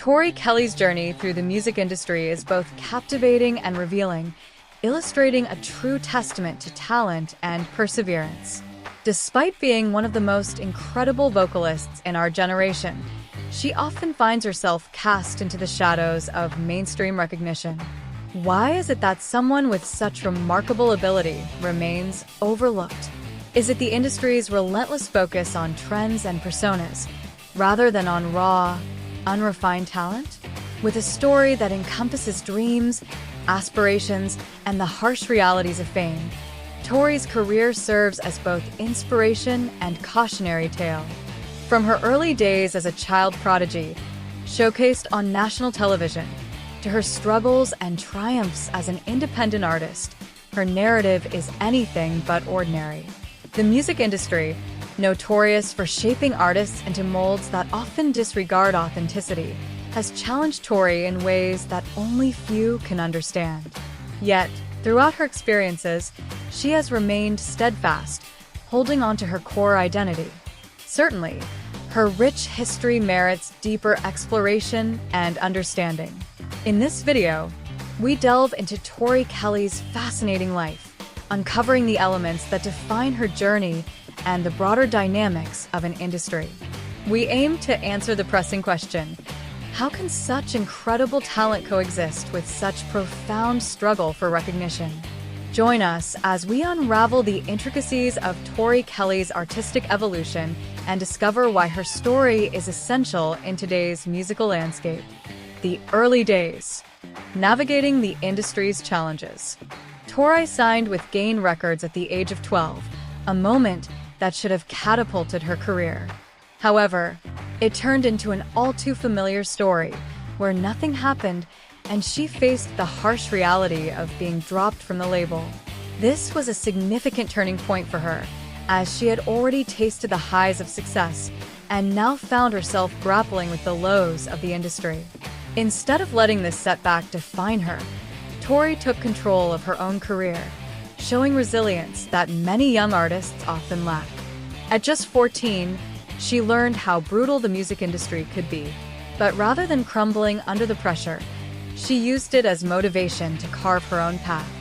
Tori Kelly's journey through the music industry is both captivating and revealing, illustrating a true testament to talent and perseverance. Despite being one of the most incredible vocalists in our generation, she often finds herself cast into the shadows of mainstream recognition. Why is it that someone with such remarkable ability remains overlooked? Is it the industry's relentless focus on trends and personas, rather than on raw, unrefined talent? With a story that encompasses dreams, aspirations, and the harsh realities of fame, Tori's career serves as both inspiration and cautionary tale. From her early days as a child prodigy, showcased on national television, to her struggles and triumphs as an independent artist, her narrative is anything but ordinary. The music industry, notorious for shaping artists into molds that often disregard authenticity, has challenged Tori in ways that only few can understand. Yet, throughout her experiences, she has remained steadfast, holding on to her core identity. Certainly, her rich history merits deeper exploration and understanding. In this video, we delve into Tori Kelly's fascinating life, uncovering the elements that define her journey and the broader dynamics of an industry. We aim to answer the pressing question: how can such incredible talent coexist with such profound struggle for recognition? Join us as we unravel the intricacies of Tori Kelly's artistic evolution and discover why her story is essential in today's musical landscape. The early days. Navigating the industry's challenges. Tori signed with Gain Records at the age of 12, a moment that should have catapulted her career. However, it turned into an all-too-familiar story where nothing happened and she faced the harsh reality of being dropped from the label. This was a significant turning point for her, as she had already tasted the highs of success and now found herself grappling with the lows of the industry. Instead of letting this setback define her, Tori took control of her own career, showing resilience that many young artists often lack. At just 14, she learned how brutal the music industry could be, but rather than crumbling under the pressure, she used it as motivation to carve her own path.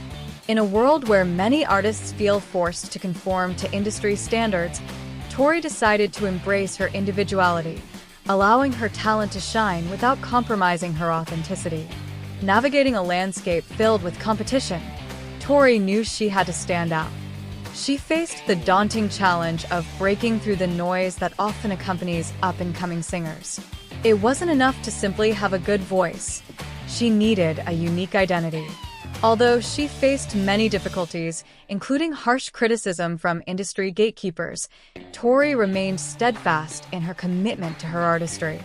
In a world where many artists feel forced to conform to industry standards, Tori decided to embrace her individuality, allowing her talent to shine without compromising her authenticity. Navigating a landscape filled with competition, Tori knew she had to stand out. She faced the daunting challenge of breaking through the noise that often accompanies up-and-coming singers. It wasn't enough to simply have a good voice. She needed a unique identity. Although she faced many difficulties, including harsh criticism from industry gatekeepers, Tori remained steadfast in her commitment to her artistry.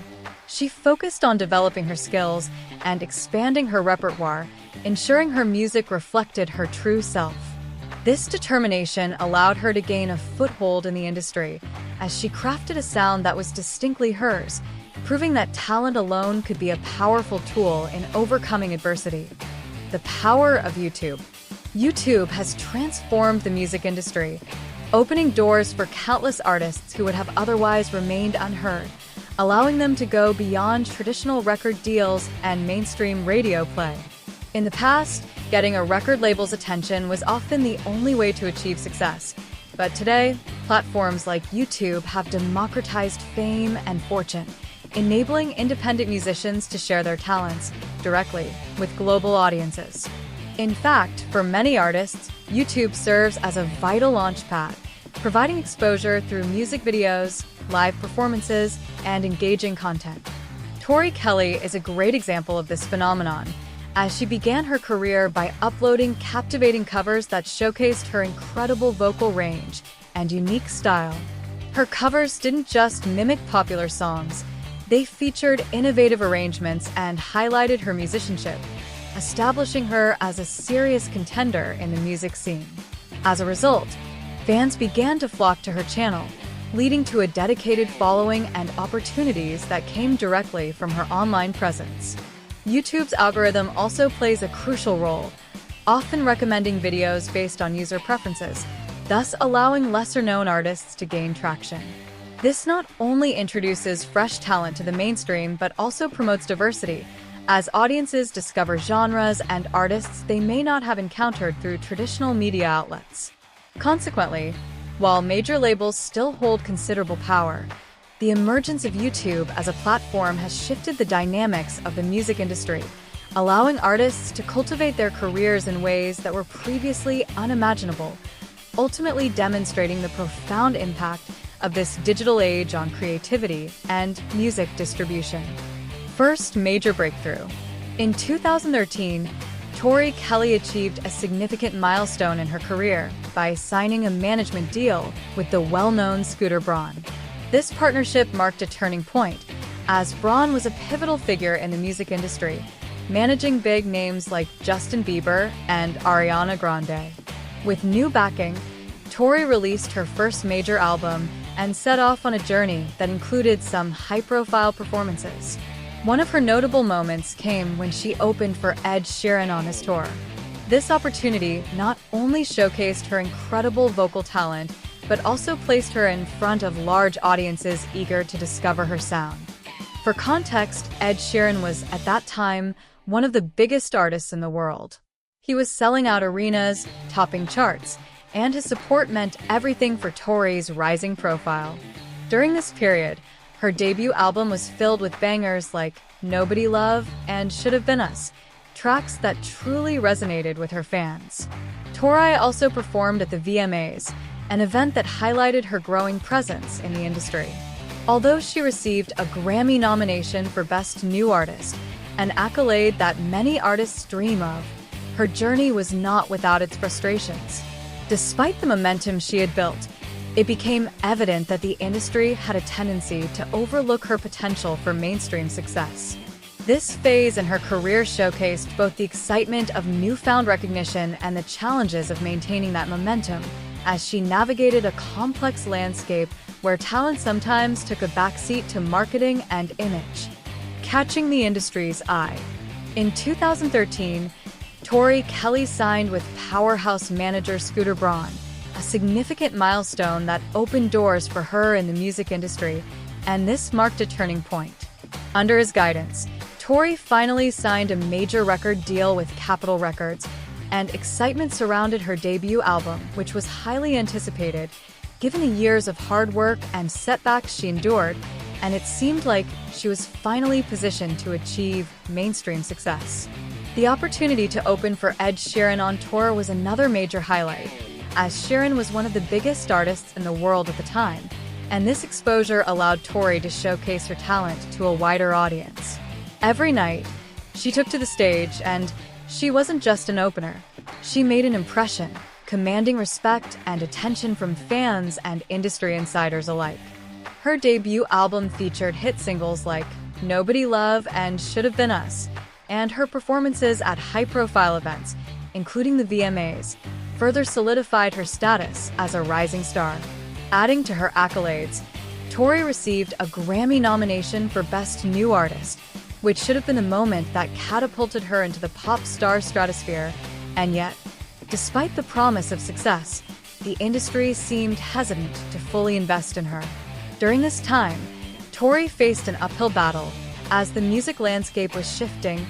She focused on developing her skills and expanding her repertoire, ensuring her music reflected her true self. This determination allowed her to gain a foothold in the industry, as she crafted a sound that was distinctly hers, proving that talent alone could be a powerful tool in overcoming adversity. The power of YouTube. YouTube has transformed the music industry, opening doors for countless artists who would have otherwise remained unheard, allowing them to go beyond traditional record deals and mainstream radio play. In the past, getting a record label's attention was often the only way to achieve success. But today, platforms like YouTube have democratized fame and fortune, enabling independent musicians to share their talents directly with global audiences. In fact, for many artists, YouTube serves as a vital launchpad, providing exposure through music videos, live performances, and engaging content. Tori Kelly is a great example of this phenomenon, as she began her career by uploading captivating covers that showcased her incredible vocal range and unique style. Her covers didn't just mimic popular songs, they featured innovative arrangements and highlighted her musicianship, establishing her as a serious contender in the music scene. As a result, fans began to flock to her channel, leading to a dedicated following and opportunities that came directly from her online presence. YouTube's algorithm also plays a crucial role, often recommending videos based on user preferences, thus allowing lesser-known artists to gain traction. This not only introduces fresh talent to the mainstream, but also promotes diversity, as audiences discover genres and artists they may not have encountered through traditional media outlets. Consequently, while major labels still hold considerable power, the emergence of YouTube as a platform has shifted the dynamics of the music industry, allowing artists to cultivate their careers in ways that were previously unimaginable, ultimately demonstrating the profound impact of this digital age on creativity and music distribution. First major breakthrough. In 2013, Tori Kelly achieved a significant milestone in her career by signing a management deal with the well-known Scooter Braun. This partnership marked a turning point, as Braun was a pivotal figure in the music industry, managing big names like Justin Bieber and Ariana Grande. With new backing, Tori released her first major album and set off on a journey that included some high-profile performances. One of her notable moments came when she opened for Ed Sheeran on his tour. This opportunity not only showcased her incredible vocal talent, but also placed her in front of large audiences eager to discover her sound. For context, Ed Sheeran was, at that time, one of the biggest artists in the world. He was selling out arenas, topping charts, and his support meant everything for Tori's rising profile. During this period, her debut album was filled with bangers like Nobody Love and Should Have Been Us, tracks that truly resonated with her fans. Tori also performed at the VMAs, an event that highlighted her growing presence in the industry. Although she received a Grammy nomination for Best New Artist, an accolade that many artists dream of, her journey was not without its frustrations. Despite the momentum she had built, it became evident that the industry had a tendency to overlook her potential for mainstream success. This phase in her career showcased both the excitement of newfound recognition and the challenges of maintaining that momentum, as she navigated a complex landscape where talent sometimes took a backseat to marketing and image. Catching the industry's eye. In 2013, Tori Kelly signed with powerhouse manager Scooter Braun, a significant milestone that opened doors for her in the music industry, and this marked a turning point. Under his guidance, Tori finally signed a major record deal with Capitol Records, and excitement surrounded her debut album, which was highly anticipated, given the years of hard work and setbacks she endured, and it seemed like she was finally positioned to achieve mainstream success. The opportunity to open for Ed Sheeran on tour was another major highlight, as Sheeran was one of the biggest artists in the world at the time, and this exposure allowed Tori to showcase her talent to a wider audience. Every night, she took to the stage, and she wasn't just an opener. She made an impression, commanding respect and attention from fans and industry insiders alike. Her debut album featured hit singles like Nobody Love and Should Have Been Us, and her performances at high-profile events, including the VMAs, further solidified her status as a rising star. Adding to her accolades, Tori received a Grammy nomination for Best New Artist, which should have been the moment that catapulted her into the pop star stratosphere, and yet, despite the promise of success, the industry seemed hesitant to fully invest in her. During this time, Tori faced an uphill battle as the music landscape was shifting,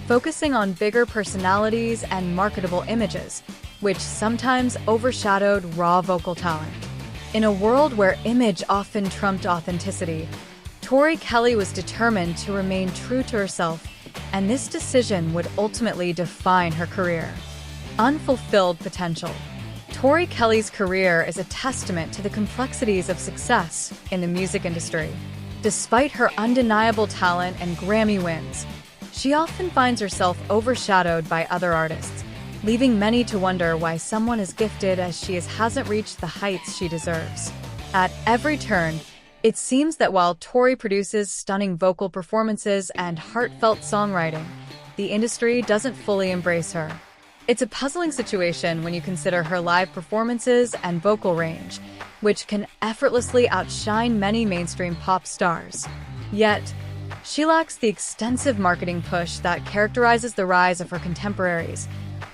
focusing on bigger personalities and marketable images, which sometimes overshadowed raw vocal talent. In a world where image often trumped authenticity, Tori Kelly was determined to remain true to herself, and this decision would ultimately define her career. Unfulfilled potential. Tori Kelly's career is a testament to the complexities of success in the music industry. Despite her undeniable talent and Grammy wins, she often finds herself overshadowed by other artists, leaving many to wonder why someone as gifted as she is hasn't reached the heights she deserves. At every turn, it seems that while Tori produces stunning vocal performances and heartfelt songwriting, the industry doesn't fully embrace her. It's a puzzling situation when you consider her live performances and vocal range, which can effortlessly outshine many mainstream pop stars. Yet, She lacks the extensive marketing push that characterizes the rise of her contemporaries,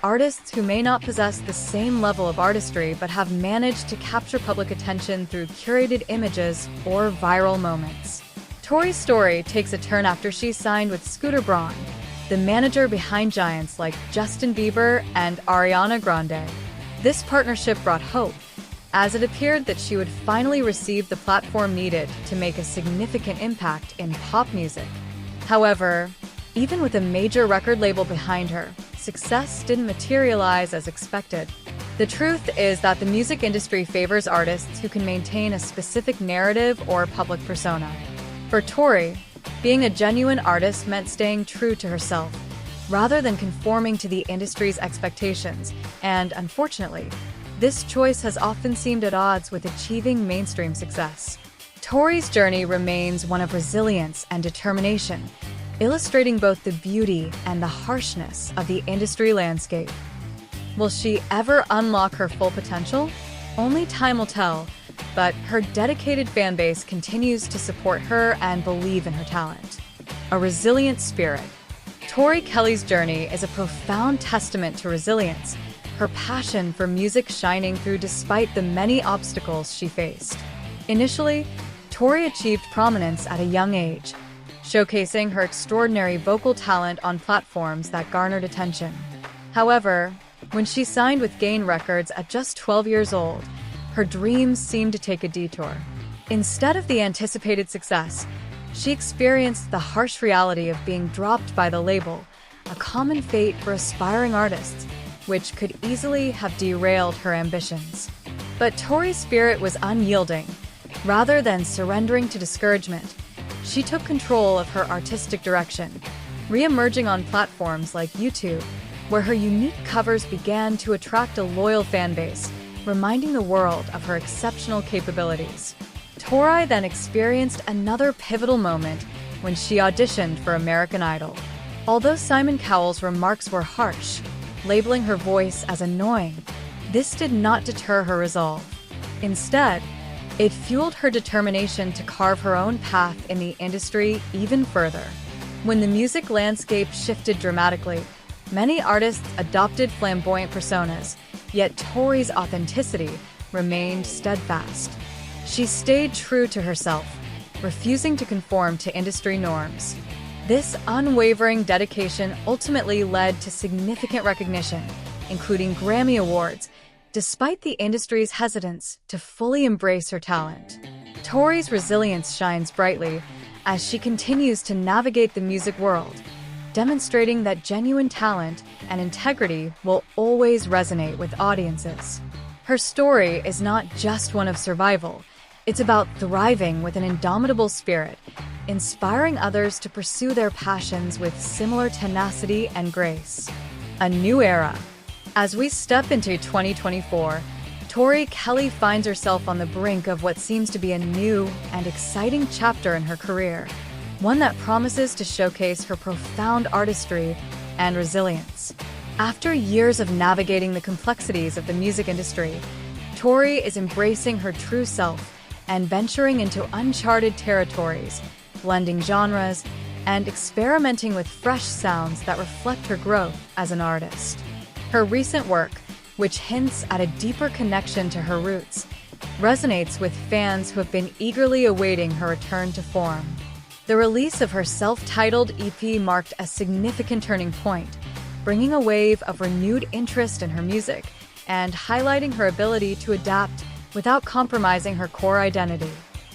artists who may not possess the same level of artistry but have managed to capture public attention through curated images or viral moments. Tori's story takes a turn after she signed with Scooter Braun, the manager behind giants like Justin Bieber and Ariana Grande. This partnership brought hope, as it appeared that she would finally receive the platform needed to make a significant impact in pop music. However, even with a major record label behind her, success didn't materialize as expected. The truth is that the music industry favors artists who can maintain a specific narrative or public persona. For Tori, being a genuine artist meant staying true to herself, rather than conforming to the industry's expectations, and unfortunately, this choice has often seemed at odds with achieving mainstream success. Tori's journey remains one of resilience and determination, illustrating both the beauty and the harshness of the industry landscape. Will she ever unlock her full potential? Only time will tell, but her dedicated fan base continues to support her and believe in her talent. A resilient spirit. Tori Kelly's journey is a profound testament to resilience, her passion for music shining through despite the many obstacles she faced. Initially, Tori achieved prominence at a young age, showcasing her extraordinary vocal talent on platforms that garnered attention. However, when she signed with Gain Records at just 12 years old, her dreams seemed to take a detour. Instead of the anticipated success, she experienced the harsh reality of being dropped by the label, a common fate for aspiring artists, which could easily have derailed her ambitions. But Tori's spirit was unyielding. Rather than surrendering to discouragement, she took control of her artistic direction, re-emerging on platforms like YouTube, where her unique covers began to attract a loyal fan base, reminding the world of her exceptional capabilities. Tori then experienced another pivotal moment when she auditioned for American Idol. Although Simon Cowell's remarks were harsh, labeling her voice as annoying, this did not deter her resolve. Instead, it fueled her determination to carve her own path in the industry even further. When the music landscape shifted dramatically, many artists adopted flamboyant personas, yet Tori's authenticity remained steadfast. She stayed true to herself, refusing to conform to industry norms. This unwavering dedication ultimately led to significant recognition, including Grammy Awards, despite the industry's hesitance to fully embrace her talent. Tori's resilience shines brightly as she continues to navigate the music world, demonstrating that genuine talent and integrity will always resonate with audiences. Her story is not just one of survival, it's about thriving with an indomitable spirit, inspiring others to pursue their passions with similar tenacity and grace. A new era. As we step into 2024, Tori Kelly finds herself on the brink of what seems to be a new and exciting chapter in her career, one that promises to showcase her profound artistry and resilience. After years of navigating the complexities of the music industry, Tori is embracing her true self and venturing into uncharted territories, blending genres and experimenting with fresh sounds that reflect her growth as an artist. Her recent work, which hints at a deeper connection to her roots, resonates with fans who have been eagerly awaiting her return to form. The release of her self-titled EP marked a significant turning point, bringing a wave of renewed interest in her music and highlighting her ability to adapt without compromising her core identity.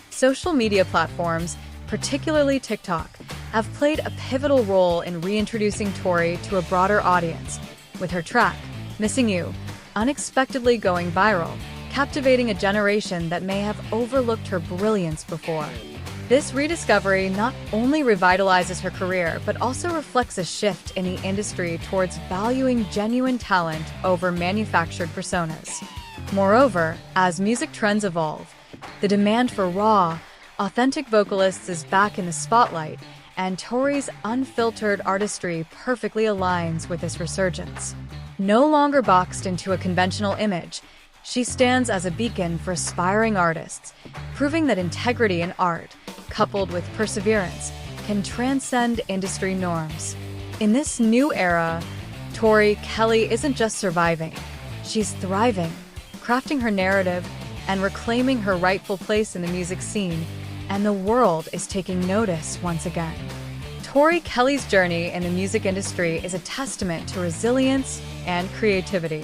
Social media platforms, particularly TikTok, have played a pivotal role in reintroducing Tori to a broader audience, with her track, Missing You, unexpectedly going viral, captivating a generation that may have overlooked her brilliance before. This rediscovery not only revitalizes her career, but also reflects a shift in the industry towards valuing genuine talent over manufactured personas. Moreover, as music trends evolve, the demand for raw, authentic vocalists is back in the spotlight, and Tori's unfiltered artistry perfectly aligns with this resurgence. No longer boxed into a conventional image, she stands as a beacon for aspiring artists, proving that integrity in art, coupled with perseverance, can transcend industry norms. In this new era, Tori Kelly isn't just surviving, she's thriving, crafting her narrative and reclaiming her rightful place in the music scene, and the world is taking notice once again. Tori Kelly's journey in the music industry is a testament to resilience and creativity.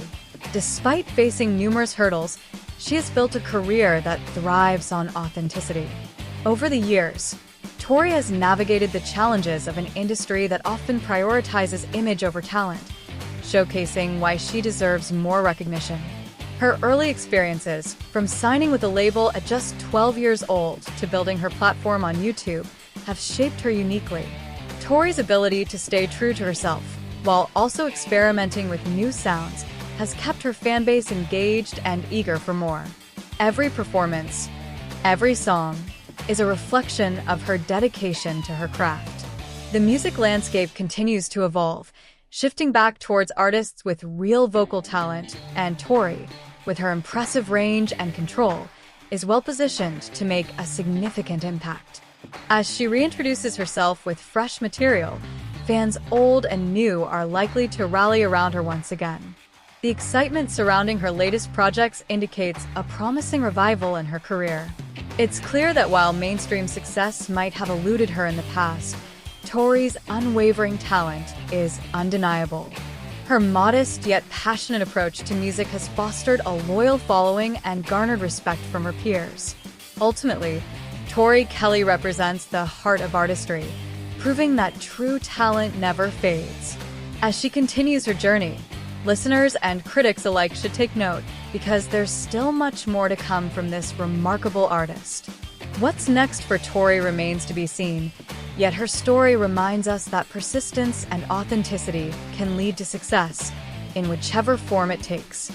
Despite facing numerous hurdles, she has built a career that thrives on authenticity. Over the years, Tori has navigated the challenges of an industry that often prioritizes image over talent, showcasing why she deserves more recognition. Her early experiences, from signing with a label at just 12 years old to building her platform on YouTube, have shaped her uniquely. Tori's ability to stay true to herself, while also experimenting with new sounds, has kept her fanbase engaged and eager for more. Every performance, every song, is a reflection of her dedication to her craft. The music landscape continues to evolve, shifting back towards artists with real vocal talent, and Tori, with her impressive range and control, is well-positioned to make a significant impact. As she reintroduces herself with fresh material, fans old and new are likely to rally around her once again. The excitement surrounding her latest projects indicates a promising revival in her career. It's clear that while mainstream success might have eluded her in the past, Tori's unwavering talent is undeniable. Her modest yet passionate approach to music has fostered a loyal following and garnered respect from her peers. Ultimately, Tori Kelly represents the heart of artistry, proving that true talent never fades. As she continues her journey, listeners and critics alike should take note, because there's still much more to come from this remarkable artist. What's next for Tori remains to be seen, yet her story reminds us that persistence and authenticity can lead to success, in whichever form it takes.